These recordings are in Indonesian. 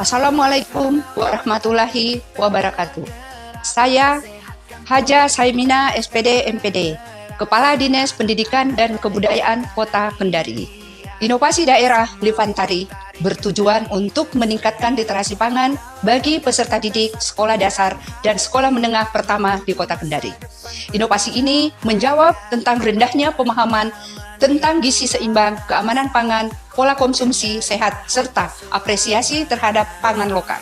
Assalamualaikum warahmatullahi wabarakatuh. Saya Haja Saimina SPD MPD, Kepala Dinas Pendidikan dan Kebudayaan Kota Kendari. Inovasi daerah Lipantari bertujuan untuk meningkatkan literasi pangan bagi peserta didik sekolah dasar dan sekolah menengah pertama di Kota Kendari. Inovasi ini menjawab tentang rendahnya pemahaman tentang gizi seimbang, keamanan pangan, pola konsumsi sehat, serta apresiasi terhadap pangan lokal.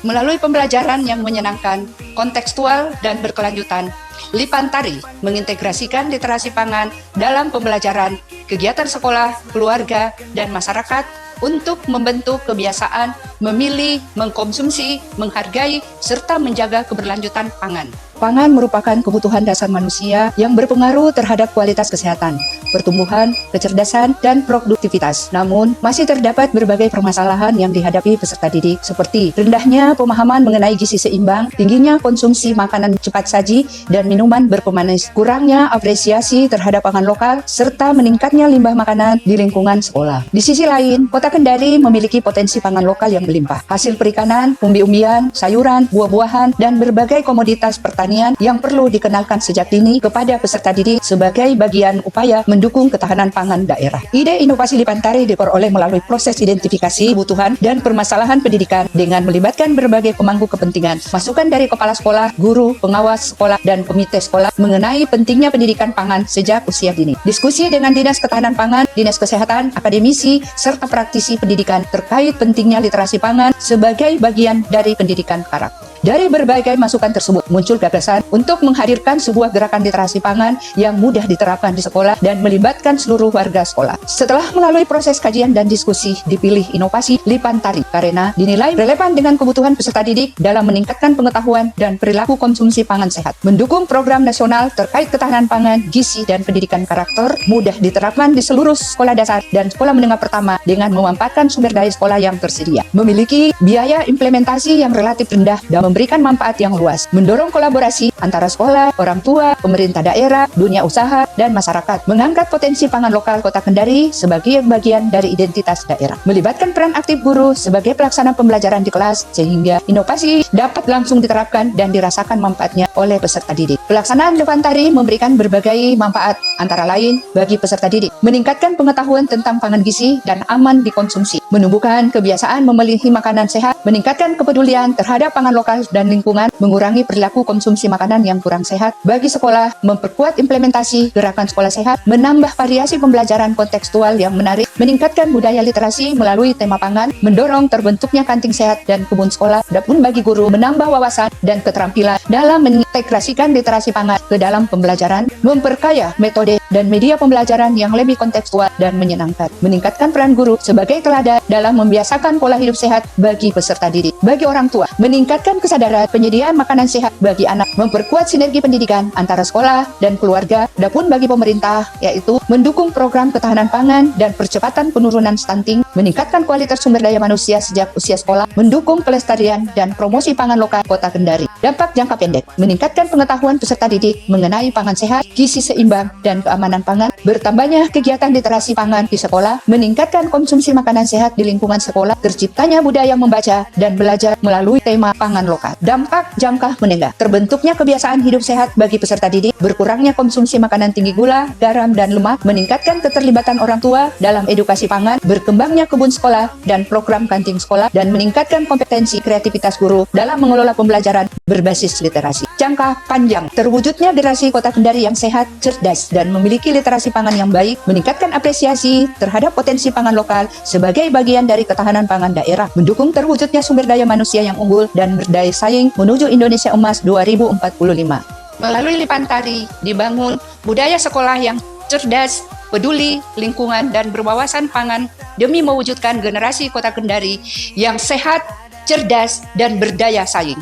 Melalui pembelajaran yang menyenangkan, kontekstual, dan berkelanjutan, Lipantari mengintegrasikan literasi pangan dalam pembelajaran, kegiatan sekolah, keluarga, dan masyarakat untuk membentuk kebiasaan memilih, mengkonsumsi, menghargai, serta menjaga keberlanjutan pangan. Pangan merupakan kebutuhan dasar manusia yang berpengaruh terhadap kualitas kesehatan, pertumbuhan, kecerdasan, dan produktivitas. Namun, masih terdapat berbagai permasalahan yang dihadapi peserta didik seperti rendahnya pemahaman mengenai gizi seimbang, tingginya konsumsi makanan cepat saji, dan minuman berpemanis, kurangnya apresiasi terhadap pangan lokal, serta meningkatnya limbah makanan di lingkungan sekolah. Di sisi lain, Kota Kendari memiliki potensi pangan lokal yang melimpah. Hasil perikanan, umbi-umbian, sayuran, buah-buahan, dan berbagai komoditas pertanian yang perlu dikenalkan sejak dini kepada peserta didik sebagai bagian upaya mendukung ketahanan pangan daerah. Ide inovasi Lipantari diperoleh melalui proses identifikasi kebutuhan dan permasalahan pendidikan dengan melibatkan berbagai pemangku kepentingan, masukan dari kepala sekolah, guru, pengawas sekolah, dan komite sekolah mengenai pentingnya pendidikan pangan sejak usia dini. Diskusi dengan Dinas Ketahanan Pangan, Dinas Kesehatan, akademisi, serta praktisi pendidikan terkait pentingnya literasi pangan sebagai bagian dari pendidikan karakter. Dari berbagai masukan tersebut muncul gagasan untuk menghadirkan sebuah gerakan literasi pangan yang mudah diterapkan di sekolah dan melibatkan seluruh warga sekolah. Setelah melalui proses kajian dan diskusi, dipilih inovasi Lipantari karena dinilai relevan dengan kebutuhan peserta didik dalam meningkatkan pengetahuan dan perilaku konsumsi pangan sehat. Mendukung program nasional terkait ketahanan pangan, gizi, dan pendidikan karakter mudah diterapkan di seluruh sekolah dasar dan sekolah menengah pertama dengan memanfaatkan sumber daya sekolah yang tersedia. Memiliki biaya implementasi yang relatif rendah dan memberikan manfaat yang luas, mendorong kolaborasi antara sekolah, orang tua, pemerintah daerah, dunia usaha, dan masyarakat, mengangkat potensi pangan lokal Kota Kendari sebagai bagian dari identitas daerah, melibatkan peran aktif guru sebagai pelaksana pembelajaran di kelas sehingga inovasi dapat langsung diterapkan dan dirasakan manfaatnya oleh peserta didik. Pelaksanaan Lipantari memberikan berbagai manfaat antara lain bagi peserta didik, meningkatkan pengetahuan tentang pangan gizi dan aman dikonsumsi, menumbuhkan kebiasaan memilih makanan sehat, meningkatkan kepedulian terhadap pangan lokal dan lingkungan, mengurangi perilaku konsumsi makanan yang kurang sehat bagi sekolah, memperkuat implementasi gerakan sekolah sehat, menambah variasi pembelajaran kontekstual yang menarik, meningkatkan budaya literasi melalui tema pangan, mendorong terbentuknya kantin sehat dan kebun sekolah, adapun bagi guru menambah wawasan dan keterampilan dalam mengintegrasikan literasi pangan ke dalam pembelajaran, memperkaya metode dan media pembelajaran yang lebih kontekstual dan menyenangkan, meningkatkan peran guru sebagai teladan dalam membiasakan pola hidup sehat bagi peserta didik, bagi orang tua, meningkatkan kesadaran penyediaan makanan sehat bagi anak, memperkuat sinergi pendidikan antara sekolah dan keluarga, adapun bagi pemerintah yaitu mendukung program ketahanan pangan dan percepatan penurunan stunting, meningkatkan kualitas sumber daya manusia sejak usia sekolah, mendukung pelestarian dan promosi pangan lokal Kota Kendari. Dampak jangka pendek, meningkatkan pengetahuan peserta didik mengenai pangan sehat, gizi seimbang, dan keamanan pangan, bertambahnya kegiatan literasi pangan di sekolah, meningkatkan konsumsi makanan sehat di lingkungan sekolah, terciptanya budaya membaca dan belajar melalui tema pangan lokal. Dampak jangka menengah, terbentuknya kebiasaan hidup sehat bagi peserta didik, berkurangnya konsumsi makanan tinggi gula, garam, dan lemak, meningkatkan keterlibatan orang tua dalam edukasi pangan, berkembangnya kebun sekolah dan program kantin sekolah, dan meningkatkan kompetensi kreativitas guru dalam mengelola pembelajaran berbasis literasi. Jangka panjang, terwujudnya generasi Kota Kendari yang sehat, cerdas, dan memiliki literasi pangan yang baik, meningkatkan apresiasi terhadap potensi pangan lokal sebagai bagian dari ketahanan pangan daerah, mendukung terwujudnya sumber daya manusia yang unggul dan berdaya saing menuju Indonesia Emas 2045. Melalui Lipantari dibangun budaya sekolah yang cerdas, peduli lingkungan, dan berwawasan pangan demi mewujudkan generasi Kota Kendari yang sehat, cerdas, dan berdaya saing.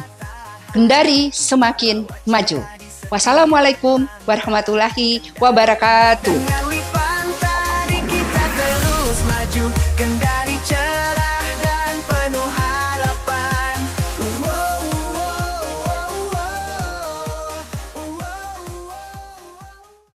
Kendari semakin maju. Wassalamualaikum warahmatullahi wabarakatuh.